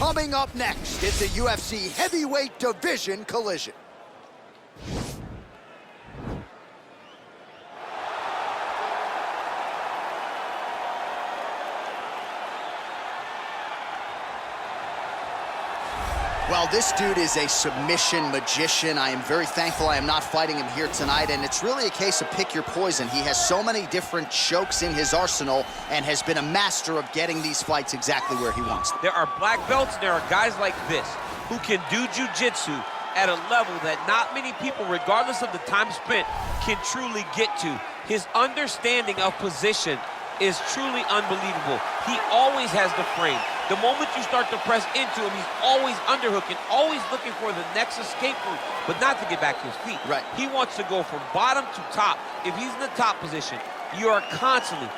Coming up next, it's a UFC heavyweight division collision. Well, this dude is a submission magician. I am very thankful I am not fighting him here tonight, and it's really a case of pick your poison. He has so many different chokes in his arsenal and has been a master of getting these fights exactly where he wants them. There are black belts, and there are guys like this who can do jiu-jitsu at a level that not many people, regardless of the time spent, can truly get to. His understanding of position is truly unbelievable. He always has the frame. The moment you start to press into him, he's always underhooking, always looking for the next escape route, but not to get back to his feet. Right. He wants to go from bottom to top. If he's in the top position, you are constantly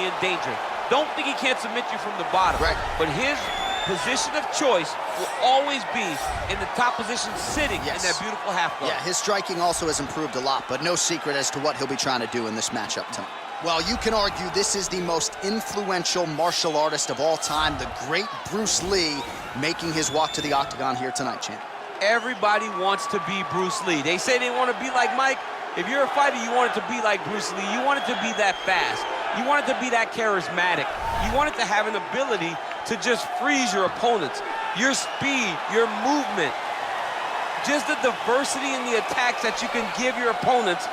in danger. Don't think he can't submit you from the bottom. Right. But his position of choice will always be in the top position, sitting in that beautiful half guard. Yeah, his striking also has improved a lot, but no secret as to what he'll be trying to do in this matchup tonight. Well, you can argue this is the most influential martial artist of all time, the great Bruce Lee, making his walk to the octagon here tonight, champ. Everybody wants to be Bruce Lee. They say they want to be like Mike. If you're a fighter, you want it to be like Bruce Lee. You want it to be that fast. You want it to be that charismatic. You want it to have an ability to just freeze your opponents. Your speed, your movement, just the diversity in the attacks that you can give your opponents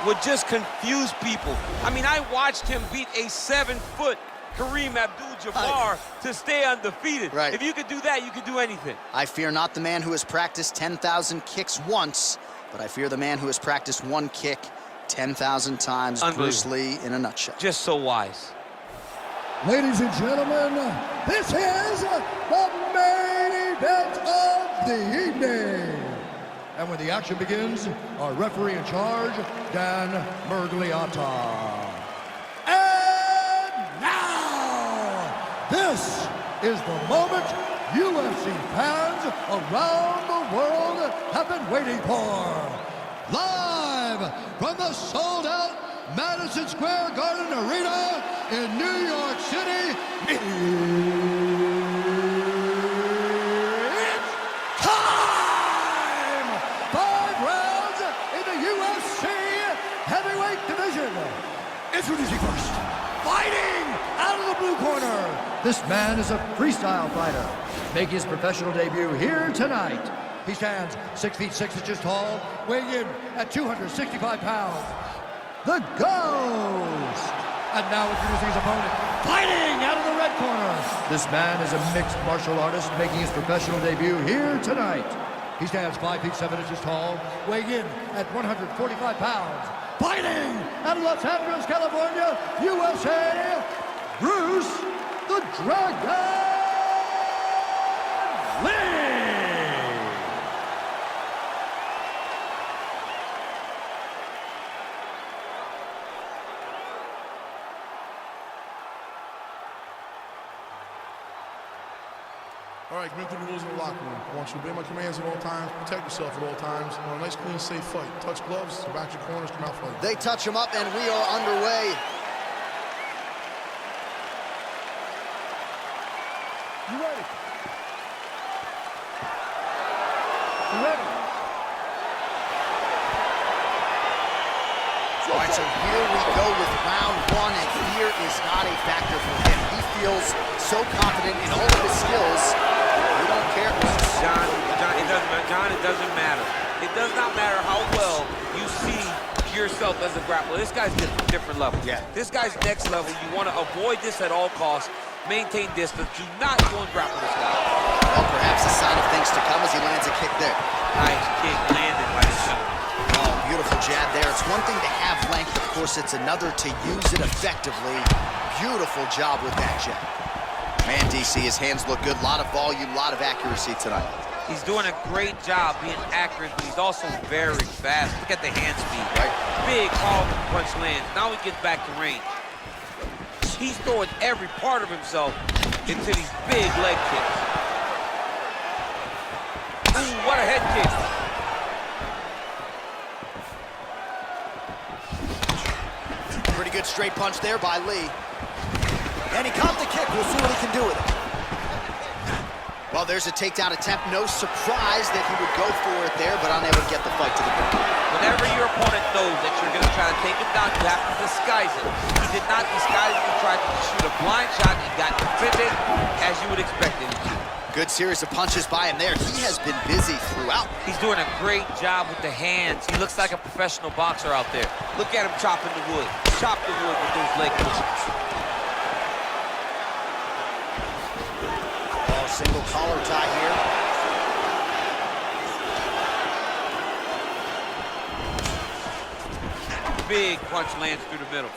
would just confuse people. I mean, I watched him beat a 7-foot Kareem Abdul-Jabbar to stay undefeated. Right. If you could do that, you could do anything. I fear not the man who has practiced 10,000 kicks once, but I fear the man who has practiced one kick 10,000 times. Bruce Lee in a nutshell. Just so wise. Ladies and gentlemen, this is the main event of the evening. And when the action begins, our referee in charge, Dan Mergliata. And now, this is the moment UFC fans around the world have been waiting for. Live from the sold-out Madison Square Garden Arena in New York City, it's time! 5 rounds in the UFC heavyweight division. Introducing first, fighting out of the blue corner. This man is a freestyle fighter, making his professional debut here tonight. He stands 6 feet 6 inches tall, weighing in at 265 pounds. The Ghost! And now introducing his opponent, fighting out of the red corner. This man is a mixed martial artist making his professional debut here tonight. He stands 5 feet 7 inches tall, weighing in at 145 pounds. Fighting out of Los Angeles, California, USA, Bruce the Dragon Lee! All right, bring through the rules in the locker room. I want you to obey my commands at all times, protect yourself at all times. I want a nice, clean, safe fight. Touch gloves, back your corners, come out fighting. They touch him up, and we are underway. You ready? You ready? All right, so here we go with round 1, and fear is not a factor for him. He feels so confident in all of his skills. He don't care. John, it doesn't matter. It does not matter how well you see yourself as a grappler. This guy's different level. Yeah. This guy's next level. You want to avoid this at all costs. Maintain distance. Do not go and grapple this guy. Well, perhaps a sign of things to come as he lands a kick there. Nice kick landed by the shot. Oh, beautiful jab there. It's one thing to have length, of course. It's another to use it effectively. Beautiful job with that jab. Man, DC, his hands look good. A lot of volume, a lot of accuracy tonight. He's doing a great job being accurate, but he's also very fast. Look at the hand speed. Right. Big, powerful punch lands. Now he gets back to range. He's throwing every part of himself into these big leg kicks. Ooh, what a head kick. Pretty good straight punch there by Lee. And he caught the kick. We'll see what he can do with it. Well, there's a takedown attempt. No surprise that he would go for it there, but unable to get the fight to the ground. Whenever your opponent knows that you're going to try to take him down, you have to disguise it. He did not disguise it. He tried to shoot a blind shot. He got defended as you would expect him to. Good series of punches by him there. He has been busy throughout. He's doing a great job with the hands. He looks like a professional boxer out there. Look at him chopping the wood. Chop the wood with those leg kicks. Oh, single collar tie here. Big punch lands through the middle.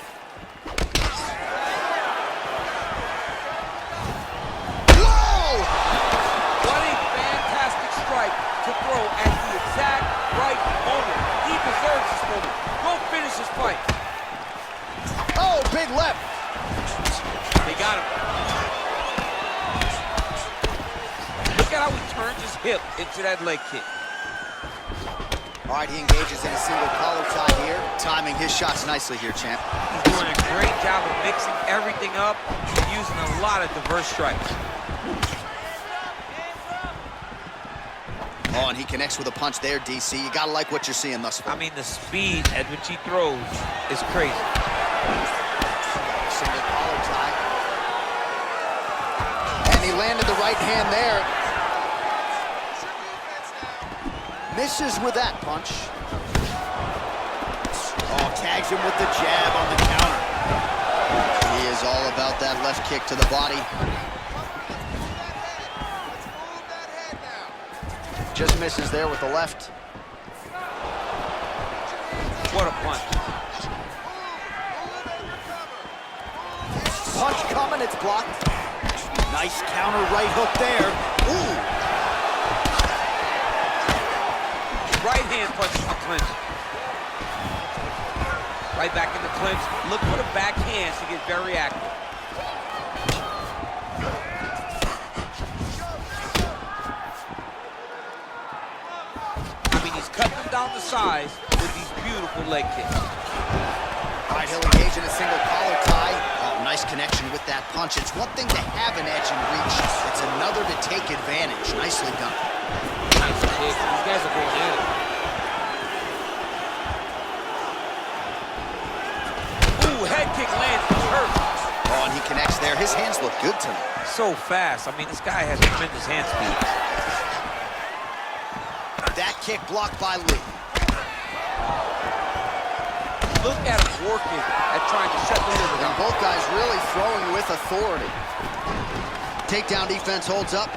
To throw at the exact right moment. He deserves this moment. Go finish this fight. Oh, big left. They got him. Look at how he turns his hip into that leg kick. All right, he engages in a single collar tie here. Timing his shots nicely here, champ. He's doing a great job of mixing everything up and using a lot of diverse strikes. Oh, and he connects with a punch there, DC. You gotta like what you're seeing thus far. I mean, the speed at which he throws is crazy. Single collar tie. And he landed the right hand there. Misses with that punch. Oh, tags him with the jab on the counter. He is all about that left kick to the body. Just misses there with the left. What a punch. Punch coming, it's blocked. Nice counter right hook there. Ooh. Right hand punch in the clinch. Right back in the clinch. Look for the back hands to get very active. Cut them down the sides with these beautiful leg kicks. All right, he'll engage in a single collar tie. Oh, nice connection with that punch. It's one thing to have an edge and reach. It's another to take advantage. Nicely done. Nice kick. These guys are going at it. Ooh, head kick lands. Hurt. Oh, and he connects there. His hands look good tonight. So fast. I mean, this guy has tremendous hand speed. That kick blocked by Lee. Look at him working at trying to shut the liver down. And both guys really throwing with authority. Takedown defense holds up.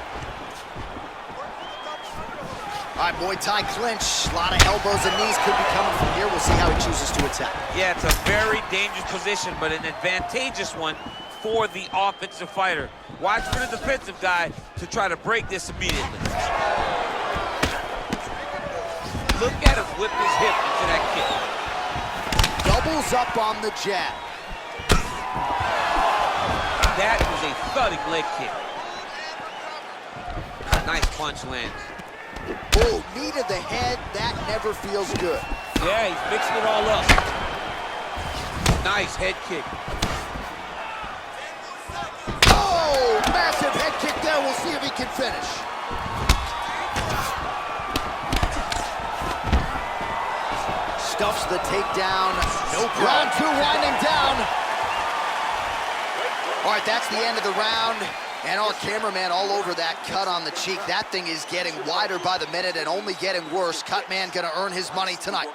All right, Muay Thai clinch. A lot of elbows and knees could be coming from here. We'll see how he chooses to attack. Yeah, it's a very dangerous position, but an advantageous one for the offensive fighter. Watch for the defensive guy to try to break this immediately. Look at him whip his hip into that kick. Doubles up on the jab. That was a thudding leg kick. Nice punch lands. Oh, knee to the head. That never feels good. Yeah, he's mixing it all up. Nice head kick. Oh, massive head kick there. We'll see if he can finish. Stuffs the takedown. No problem. Round two winding down. All right, that's the end of the round. And our cameraman all over that cut on the cheek. That thing is getting wider by the minute and only getting worse. Cut man gonna earn his money tonight.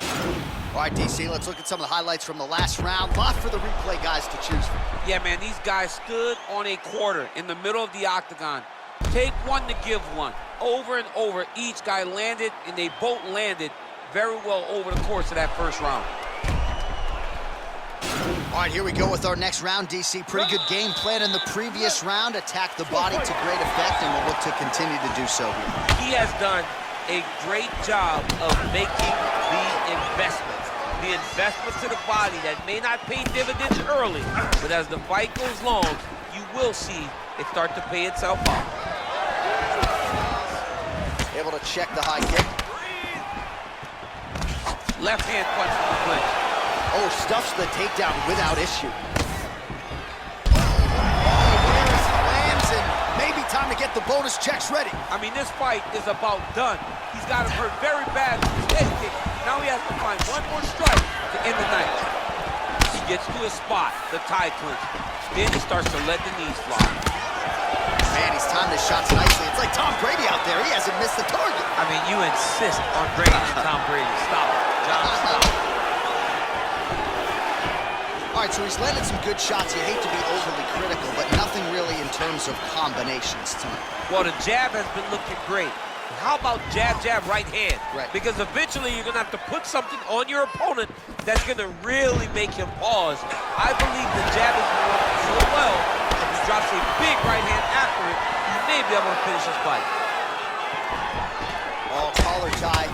All right, DC, let's look at some of the highlights from the last round. Lot for the replay guys to choose from. Yeah, man, these guys stood on a quarter in the middle of the octagon. Take one to give one. Over and over, each guy landed, and they both landed very well over the course of that first round. All right, here we go with our next round, DC. Pretty good game plan in the previous round. Attack the body to great effect, and we'll look to continue to do so here. He has done a great job of making the investment. The investment to the body that may not pay dividends early, but as the fight goes long, you will see it start to pay itself off. Able to check the high kick. Left hand punch from the clinch. Oh, stuffs the takedown without issue. Lands, and maybe time to get the bonus checks ready. I mean, this fight is about done. He's got him hurt very bad with his head kick. Now he has to find one more strike to end the night. He gets to his spot, the tie clinch. Then he starts to let the knees fly. Man, he's timed his shots nicely. It's like Tom Brady out there. He hasn't missed the target. I mean, you insist on bringing in Tom Brady. Stop it, John. Stop it. All right, so he's landed some good shots. You hate to be overly critical, but nothing really in terms of combinations tonight. Well, the jab has been looking great. How about jab, jab, right hand? Right. Because eventually you're going to have to put something on your opponent that's going to really make him pause. I believe the jab is working so well. If he drops a big right hand after it, he may be able to finish his fight. Oh, collar tie.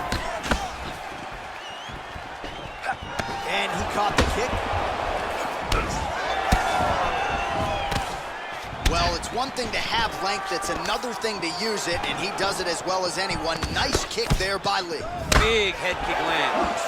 And he caught the kick. Well, it's one thing to have length, it's another thing to use it, and he does it as well as anyone. Nice kick there by Lee. Big head kick lands.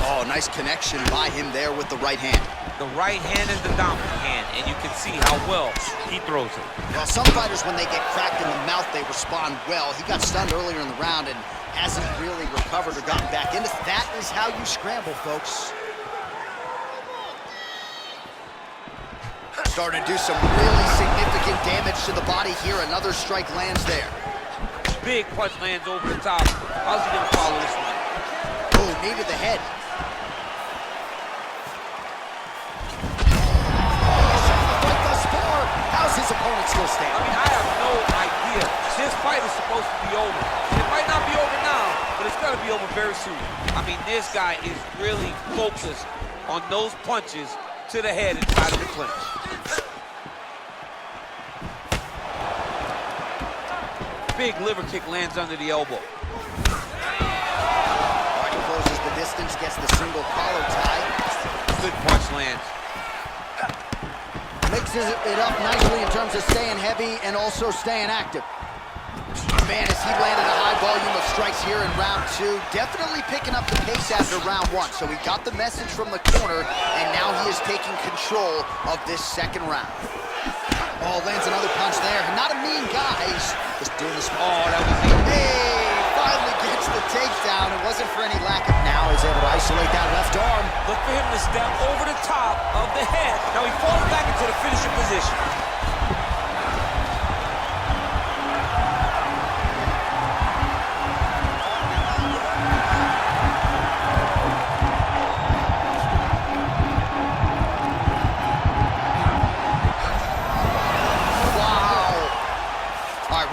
Oh, nice connection by him there with the right hand. The right hand is the dominant hand, and you can see how well he throws it. Well, some fighters, when they get cracked in the mouth, they respond well. He got stunned earlier in the round and hasn't really recovered or gotten back into it. That is how you scramble, folks. Starting to do some really significant damage to the body here. Another strike lands there. Big punch lands over the top. How's he gonna follow this one? Oh, knee to the head. How's his opponent still I standing? mean, I have no idea. This fight is supposed to be over. It might not be over now, but it's gonna be over very soon. I mean, this guy is really focused on those punches to the head inside of the clinch. Big liver kick lands under the elbow. Already closes the distance, gets the single collar tie. Good punch lands. Mixes it up nicely in terms of staying heavy and also staying active. Man, as he landed a high volume of strikes here in round two, definitely picking up the pace after round one. So he got the message from the corner, and now he is taking control of this second round. Oh, lands another punch there. Not a mean guy. He's just doing this. Oh, that was easy. Hey, finally gets the takedown. It wasn't for any lack of. Now he's able to isolate that left arm. Look for him to step over the top of the head. Now he falls back into the finishing position.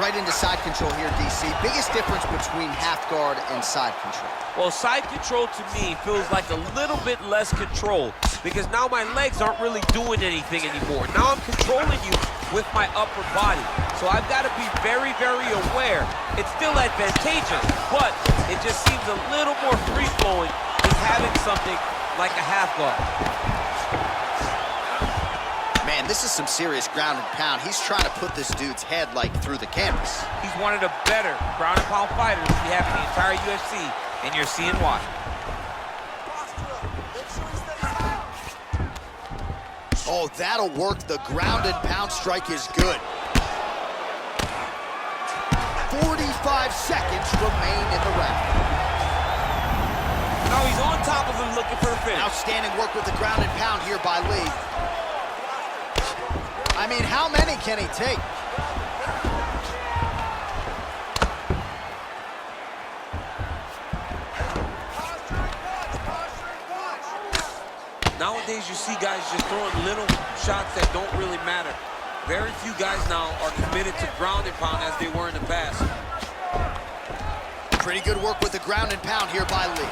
Right into side control here, DC. Biggest difference between half guard and side control? Well, side control to me feels like a little bit less control because now my legs aren't really doing anything anymore. Now I'm controlling you with my upper body. So I've got to be very, very aware. It's still advantageous, but it just seems a little more free-flowing than having something like a half guard. Man, this is some serious ground and pound. He's trying to put this dude's head, like, through the canvas. He's one of the better ground and pound fighters we have in the entire UFC, and you're seeing why. Oh, that'll work. The ground and pound strike is good. 45 seconds remain in the round. Now he's on top of him looking for a finish. Outstanding work with the ground and pound here by Lee. I mean, how many can he take? Nowadays, you see guys just throwing little shots that don't really matter. Very few guys now are committed to ground and pound as they were in the past. Pretty good work with the ground and pound here by Lee.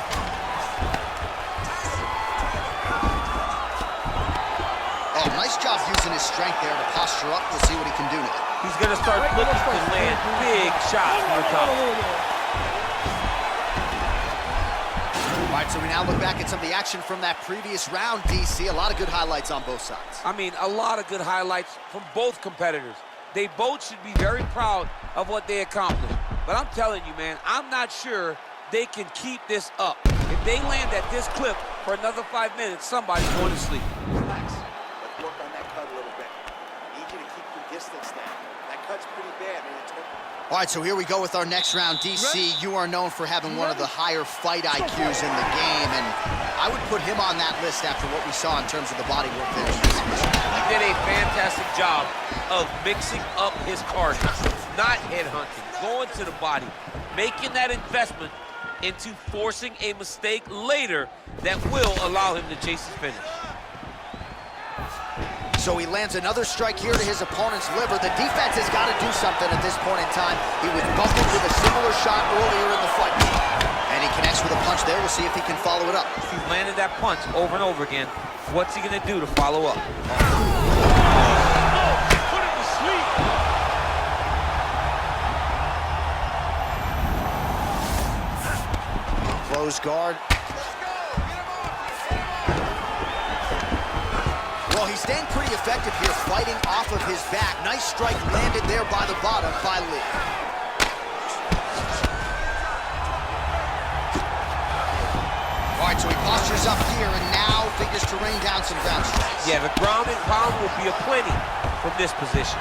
Oh, nice job using his strength there to posture up. We'll see what he can do now. He's going to start looking to land big shots from the top. All right, so we now look back at some of the action from that previous round, DC. A lot of good highlights on both sides. I mean, a lot of good highlights from both competitors. They both should be very proud of what they accomplished. But I'm telling you, man, I'm not sure they can keep this up. If they land at this clip for another 5 minutes, somebody's going to sleep. Relax. Let's work on that cut a little bit. I need you to keep your distance down. That cut That's pretty bad, man. All right, so here we go with our next round. DC, you are known for having one of the higher fight IQs in the game, and I would put him on that list after what we saw in terms of the body work finish. He did a fantastic job of mixing up his cardio, not headhunting, going to the body, making that investment into forcing a mistake later that will allow him to chase his finish. So he lands another strike here to his opponent's liver. The defense has got to do something at this point in time. He was buckled with a similar shot earlier in the fight. And he connects with a punch there. We'll see if he can follow it up. He's landed that punch over and over again. What's he gonna do to follow up? Put him to sleep. Close guard. Well, he's staying pretty effective here, fighting off of his back. Nice strike landed there by the bottom by Lee. All right, so he postures up here and now figures to rain down some ground strikes. Yeah, the ground and pound will be aplenty from this position.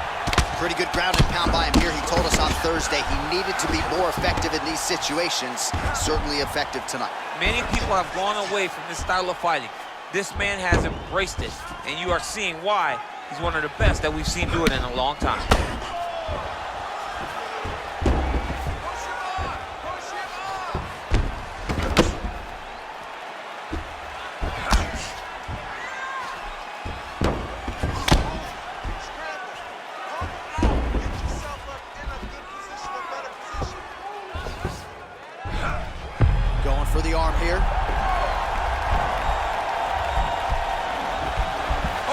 Pretty good ground and pound by him here. He told us on Thursday he needed to be more effective in these situations. Certainly effective tonight. Many people have gone away from this style of fighting. This man has embraced it, and you are seeing why he's one of the best that we've seen do it in a long time. Going for the arm here.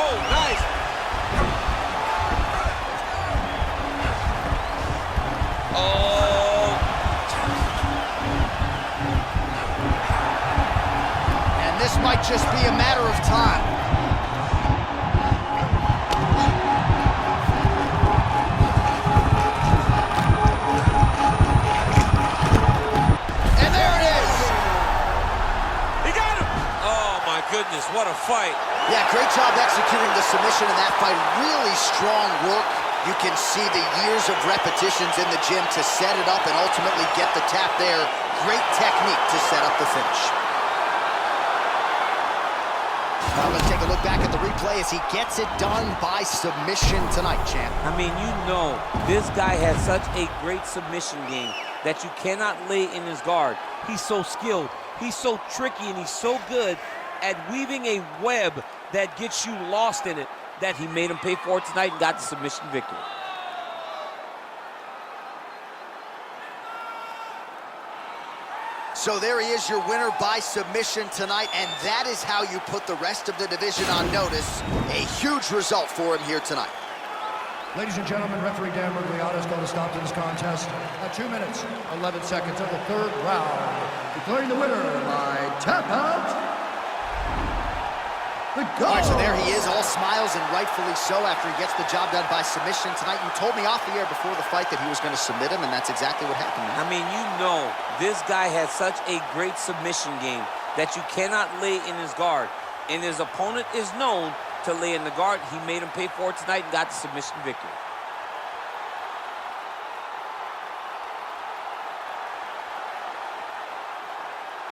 Oh, nice. Oh. And this might just be a matter of time. And there it is. He got him. Oh, my goodness, what a fight. Yeah, great job executing the submission in that fight. Really strong work. You can see the years of repetitions in the gym to set it up and ultimately get the tap there. Great technique to set up the finish. Now let's take a look back at the replay as he gets it done by submission tonight, champ. I mean, you know, this guy has such a great submission game that you cannot lay in his guard. He's so skilled, he's so tricky, and he's so good at weaving a web that gets you lost in it that he made him pay for it tonight and got the submission victory. So there he is, your winner by submission tonight, and that is how you put the rest of the division on notice. A huge result for him here tonight. Ladies and gentlemen, referee Dan Murgliata has called a stop to this contest at 2 minutes, 11 seconds of the third round, declaring the winner by tap out. All right, so there he is, all smiles and rightfully so after he gets the job done by submission tonight. You told me off the air before the fight that he was going to submit him, and that's exactly what happened, man. I mean, you know, this guy has such a great submission game that you cannot lay in his guard. And his opponent is known to lay in the guard. He made him pay for it tonight and got the submission victory.